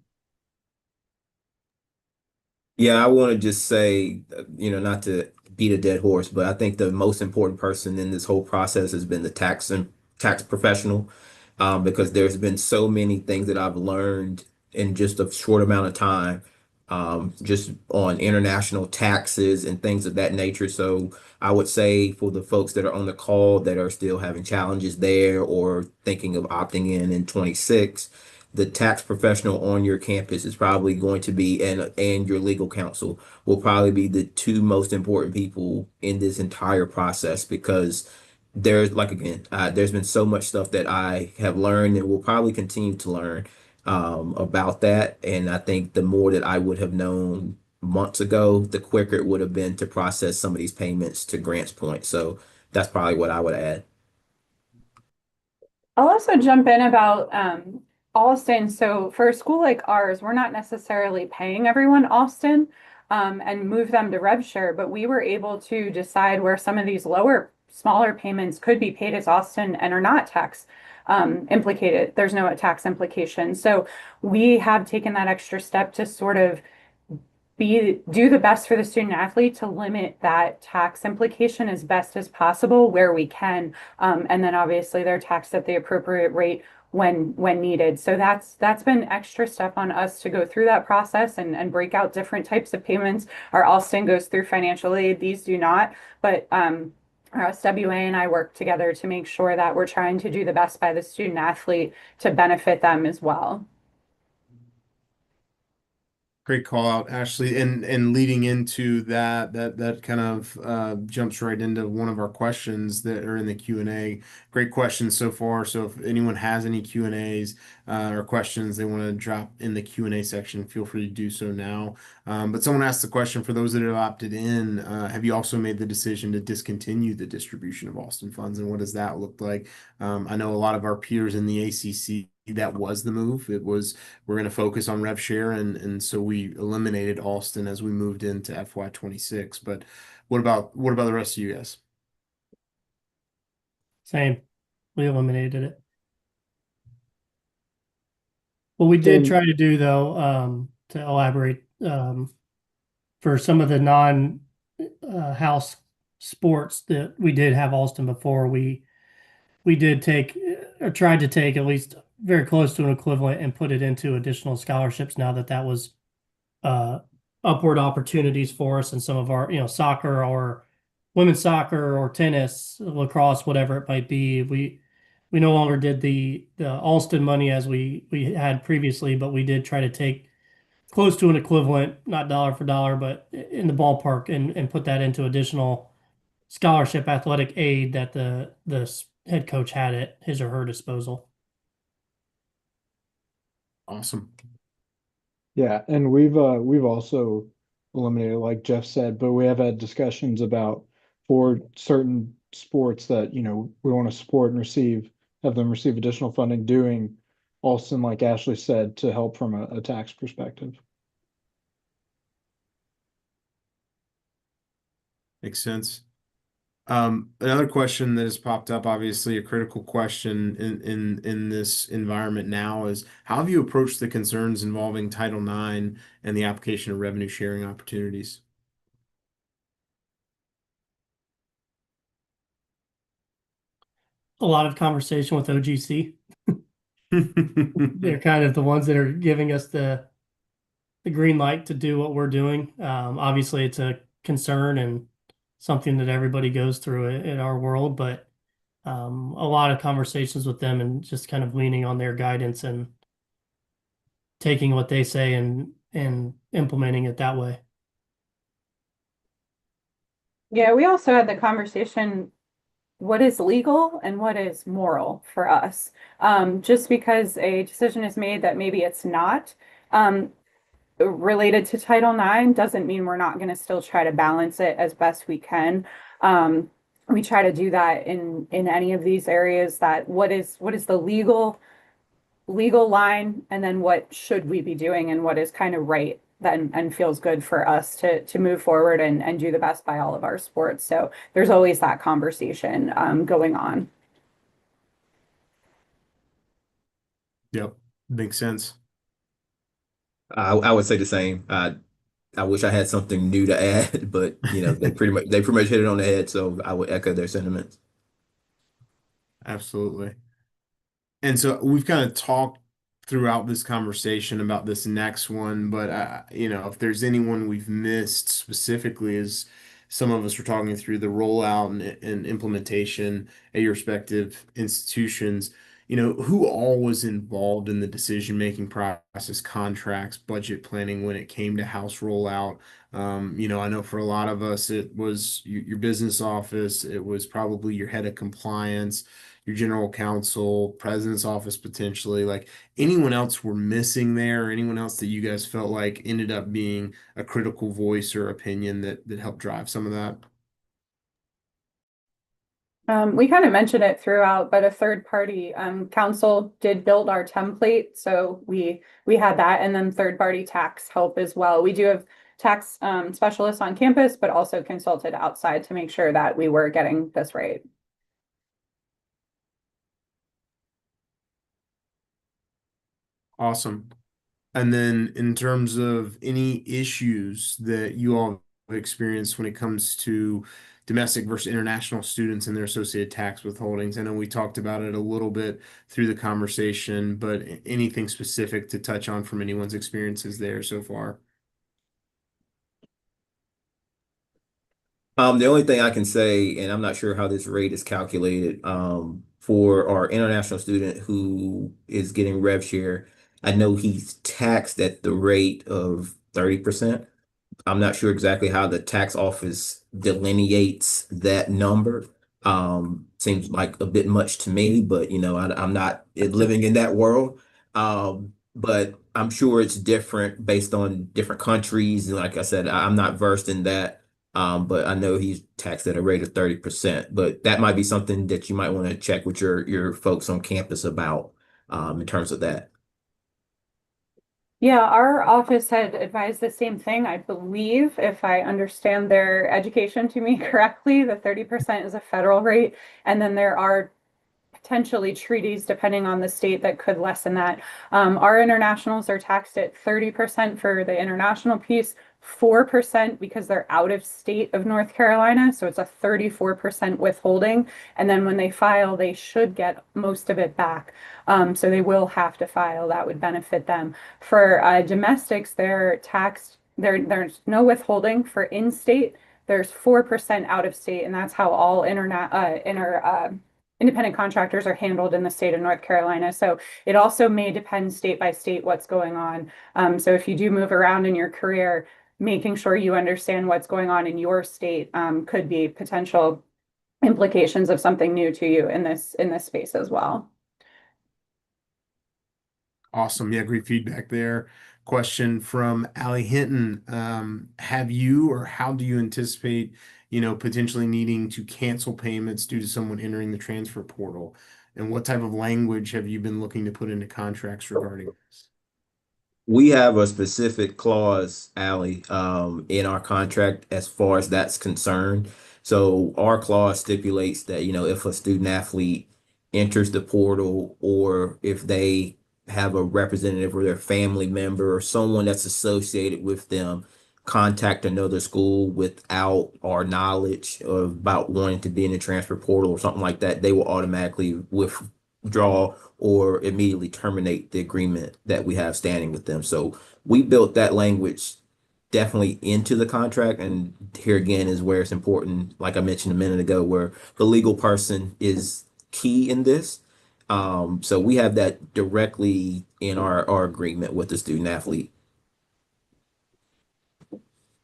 Yeah, I want to just say, not to beat a dead horse, but I think the most important person in this whole process has been the tax professional, because there's been so many things that I've learned in just a short amount of time, just on international taxes and things of that nature. So I would say for the folks that are on the call that are still having challenges there or thinking of opting in 26, the tax professional on your campus is probably going to be, and your legal counsel will probably be the two most important people in this entire process, because there's like again, there's been so much stuff that I have learned and will probably continue to learn about that. And I think the more that I would have known months ago, the quicker it would have been to process some of these payments, to Grant's point. So that's probably what I would add. I'll also jump in about Alston. So for a school like ours, we're not necessarily paying everyone Alston and move them to rev share, but we were able to decide where some of these smaller payments could be paid as Alston and are not tax implicated. There's no tax implication. So we have taken that extra step to sort of do the best for the student athlete to limit that tax implication as best as possible where we can. And then obviously they're taxed at the appropriate rate when needed. So that's been extra step on us to go through that process and break out different types of payments. Our Alston goes through financial aid, these do not, but our SWA and I work together to make sure that we're trying to do the best by the student athlete to benefit them as well. Great call out, Ashley. And leading into that kind of jumps right into one of our questions that are in the Q&A. Great questions so far. So if anyone has any Q&As or questions they want to drop in the Q&A section, feel free to do so now. But someone asked the question, for those that have opted in, have you also made the decision to discontinue the distribution of Alston funds, and what does that look like? I know a lot of our peers in the ACC, that was the move. It was, we're going to focus on rev share, and so we eliminated Alston as we moved into FY26. But what about the rest of you guys? Same. We eliminated it. What we did And try to do though, to elaborate, for some of the non house sports that we did have Alston before, we did take or tried to take at least very close to an equivalent and put it into additional scholarships now that that was uh, upward opportunities for us in some of our, soccer or women's soccer or tennis, lacrosse, whatever it might be. We no longer did the Alston money as we had previously, but we did try to take close to an equivalent, not dollar for dollar, but in the ballpark, and put that into additional scholarship athletic aid that the head coach had at his or her disposal. Awesome. yeah, and we've also eliminated, like Jeff said, but we have had discussions about for certain sports that, we want to support and have them receive additional funding, doing Alston, like Ashley said, to help from a tax perspective. Makes sense. Another question that has popped up, obviously a critical question in this environment now, is how have you approached the concerns involving Title IX and the application of revenue sharing opportunities? A lot of conversation with OGC. They're kind of the ones that are giving us the green light to do what we're doing. Obviously, it's a concern and something that everybody goes through in our world, but a lot of conversations with them and just kind of leaning on their guidance and taking what they say and implementing it that way. Yeah, we also had the conversation, what is legal and what is moral for us. Just because a decision is made that maybe it's not related to Title IX doesn't mean we're not going to still try to balance it as best we can. We try to do that in any of these areas, that what is the legal line, and then what should we be doing and what is kind of right then and feels good for us to move forward and do the best by all of our sports. So there's always that conversation going on. Yep, makes sense. I would say the same. I wish I had something new to add, but they pretty much hit it on the head, so I would echo their sentiments. Absolutely. And so we've kind of talked throughout this conversation about this next one, but if there's anyone we've missed specifically, is some of us were talking through the rollout and implementation at your respective institutions. Who all was involved in the decision-making process, contracts, budget planning when it came to house rollout? I know for a lot of us, it was your business office, it was probably your head of compliance, your general counsel, president's office potentially. Like, anyone else we're missing there, or anyone else that you guys felt like ended up being a critical voice or opinion that helped drive some of that? We kind of mentioned it throughout, but a third party council did build our template, so we had that, and then third party tax help as well. We do have tax specialists on campus, but also consulted outside to make sure that we were getting this right. Awesome. And then in terms of any issues that you all have experienced when it comes to domestic versus international students and their associated tax withholdings, I know we talked about it a little bit through the conversation, but anything specific to touch on from anyone's experiences there so far? The only thing I can say, and I'm not sure how this rate is calculated, for our international student who is getting rev share, I know he's taxed at the rate of 30%. I'm not sure exactly how the tax office delineates that number. Seems like a bit much to me, but I'm not living in that world. But I'm sure it's different based on different countries. And like I said, I'm not versed in that. But I know he's taxed at a rate of 30%. But that might be something that you might want to check with your folks on campus about, in terms of that. Yeah, our office had advised the same thing. I believe, if I understand their education to me correctly, the 30% is a federal rate, and then there are potentially treaties depending on the state that could lessen that. Our internationals are taxed at 30% for the international piece, 4% because they're out of state of North Carolina. So it's a 34% withholding. And then when they file, they should get most of it back. So they will have to file. That would benefit them. For domestics, they're taxed. There's no withholding for in-state. There's 4% out of state, and that's how all independent contractors are handled in the state of North Carolina. So it also may depend state by state what's going on. So if you do move around in your career, making sure you understand what's going on in your state could be potential implications of something new to you in this space as well. Awesome. Yeah, great feedback there. Question from Allie Hinton. Have you or how do you anticipate, potentially needing to cancel payments due to someone entering the transfer portal? And what type of language have you been looking to put into contracts regarding this? We have a specific clause, Ally, in our contract as far as that's concerned. So our clause stipulates that, if a student athlete enters the portal or if they have a representative or their family member or someone that's associated with them contact another school without our knowledge about wanting to be in the transfer portal or something like that, they will automatically withdraw or immediately terminate the agreement that we have standing with them. So we built that language definitely into the contract. And here again is where it's important, like I mentioned a minute ago, where the legal person is key in this. So we have that directly in our agreement with the student athlete.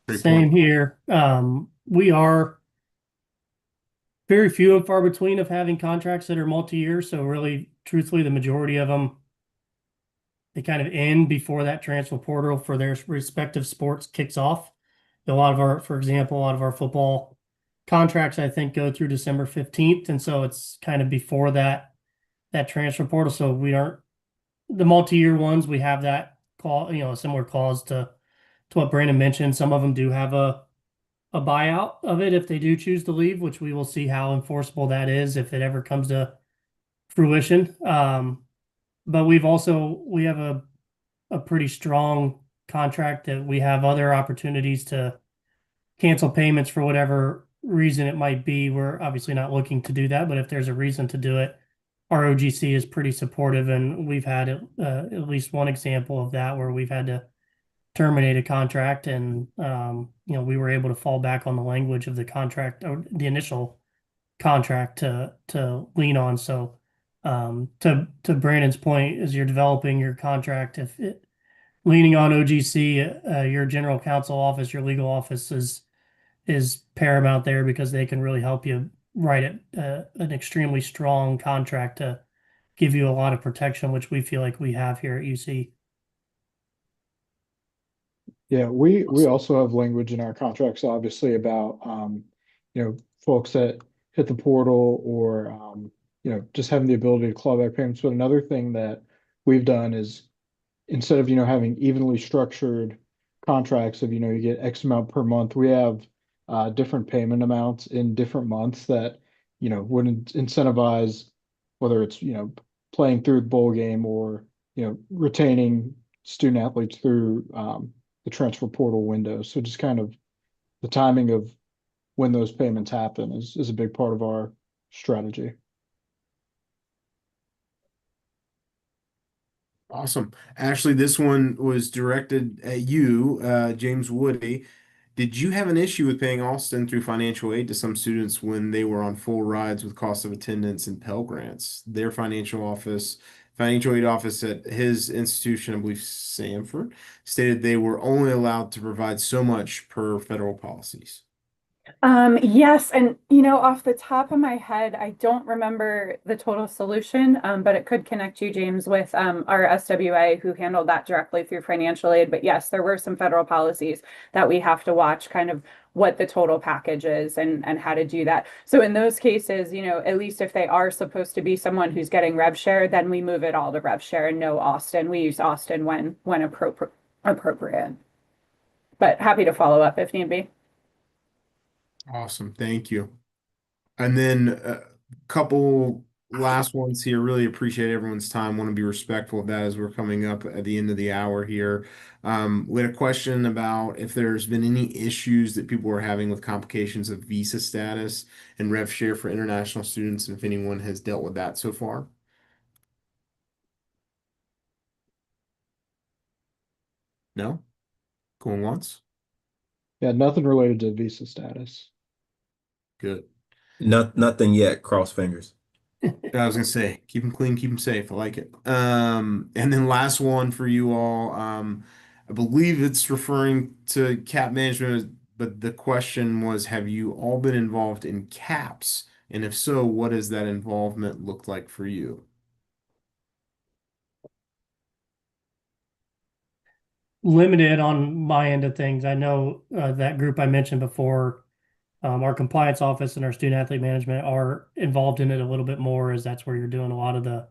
Great Same point. here. We are very few and far between of having contracts that are multi-year. So really, truthfully, the majority of them, they kind of end before that transfer portal for their respective sports kicks off. For example, a lot of our football contracts, I think, go through December 15th. And so it's kind of before that transfer portal. So we aren't the multi-year ones. We have that call, a similar clause to what Brandon mentioned. Some of them do have a buyout of it if they do choose to leave, which we will see how enforceable that is if it ever comes to fruition. But we have a pretty strong contract that we have other opportunities to cancel payments for whatever reason it might be. We're obviously not looking to do that, but if there's a reason to do it, our OGC is pretty supportive, and we've had at least one example of that where we've had to terminate a contract, and we were able to fall back on the language of the contract or the initial contract to lean on. So to Brandon's point, as you're developing your contract, leaning on OGC, your general counsel office, your legal office is paramount there because they can really help you write an extremely strong contract to give you a lot of protection, which we feel like we have here at UC. Yeah, we also have language in our contracts, obviously, about folks that hit the portal or just having the ability to claw back payments. But another thing that we've done is instead of having evenly structured contracts of you get X amount per month, we have different payment amounts in different months that would incentivize whether it's playing through the bowl game or retaining student athletes through the transfer portal window. So just kind of the timing of when those payments happen is a big part of our strategy. Awesome. Ashley, this one was directed at you, James Woody. Did you have an issue with paying Alston through financial aid to some students when they were on full rides with cost of attendance and Pell Grants? Their financial aid office at his institution, I believe Sanford, stated they were only allowed to provide so much per federal policies. Yes, and off the top of my head, I don't remember the total solution, but it could connect you, James, with our SWA who handled that directly through financial aid. But yes, there were some federal policies that we have to watch, kind of what the total package is and how to do that. So in those cases, at least if they are supposed to be someone who's getting rev share, then we move it all to rev share and no Austin. We use Austin when appropriate. But happy to follow up if need be. Awesome. Thank you. And then a couple last ones here. Really appreciate everyone's time. Want to be respectful of that as we're coming up at the end of the hour here. We had a question about if there's been any issues that people are having with complications of visa status and rev share for international students, and if anyone has dealt with that so far. No? Going once? Yeah, nothing related to visa status. Good. Nothing yet. Cross fingers. I was gonna say, keep them clean, keep them safe. I like it. And then last one for you all. I believe it's referring to cap management, but the question was, have you all been involved in caps? And if so, what does that involvement look like for you? Limited on my end of things. I know that group I mentioned before, our compliance office and our student athlete management are involved in it a little bit more, as that's where you're doing a lot of the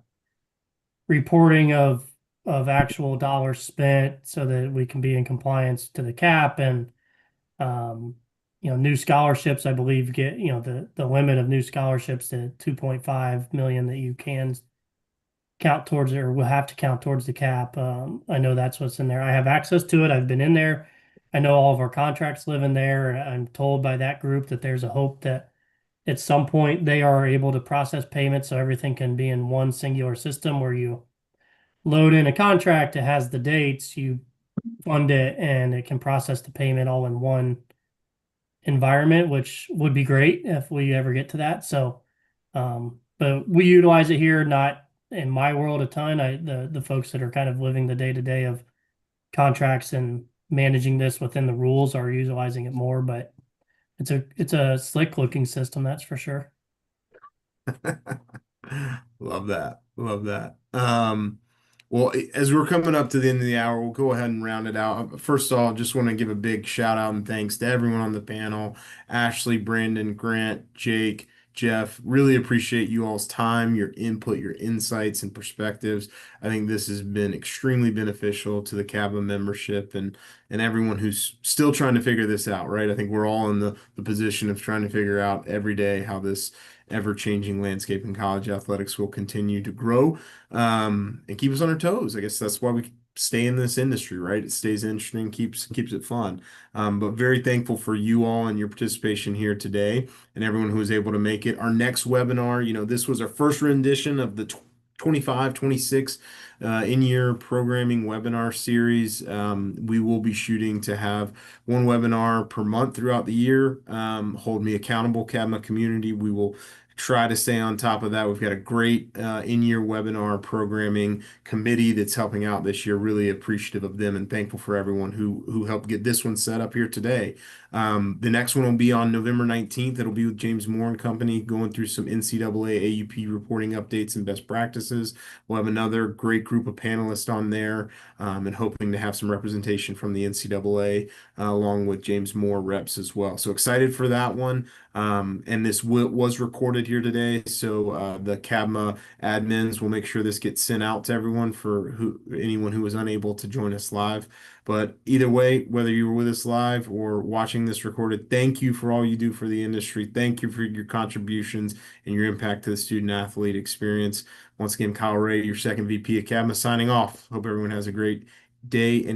reporting of actual dollars spent so that we can be in compliance to the cap. And um, new scholarships, I believe, get the limit of new scholarships to 2.5 million that you can count towards it or will have to count towards the cap. I know that's what's in there. I have access to it. I've been in there. I know all of our contracts live in there. And I'm told by that group that there's a hope that at some point they are able to process payments so everything can be in one singular system where you load in a contract, it has the dates, you fund it, and it can process the payment all in one environment, which would be great if we ever get to that. So, but we utilize it here, not in my world a ton. The folks that are kind of living the day to day of contracts and managing this within the rules are utilizing it more, but it's a slick looking system, that's for sure. Love that. Love that. Well, as we're coming up to the end of the hour, we'll go ahead and round it out. First of all, just want to give a big shout out and thanks to everyone on the panel, Ashley, Brandon, Grant, Jake, Jeff. Really appreciate you all's time, your input, your insights and perspectives. I think this has been extremely beneficial to the CABA membership and everyone who's still trying to figure this out, right? I think we're all in the position of trying to figure out every day how this ever-changing landscape in college athletics will continue to grow and keep us on our toes. I guess that's why we stay in this industry, right? It stays interesting, keeps it fun. But very thankful for you all and your participation here today and everyone who was able to make it. Our next webinar, this was our first rendition of the 25, 26 in-year programming webinar series. We will be shooting to have one webinar per month throughout the year. Hold me accountable, CADMA community. We will try to stay on top of that. We've got a great in-year webinar programming committee that's helping out this year. Really appreciative of them and thankful for everyone who helped get this one set up here today. The next one will be on November 19th. It'll be with James Moore and Company going through some NCAA AUP reporting updates and best practices. We'll have another great group of panelists on there and hoping to have some representation from the NCAA along with James Moore reps as well. So excited for that one. And this was recorded here today, so the CABMA admins will make sure this gets sent out to everyone for anyone who was unable to join us live. But either way, whether you were with us live or watching this recorded, thank you for all you do for the industry. Thank you for your contributions and your impact to the student athlete experience. Once again, Kyle Ray, your second VP of CABMA, signing off. Hope everyone has a great day and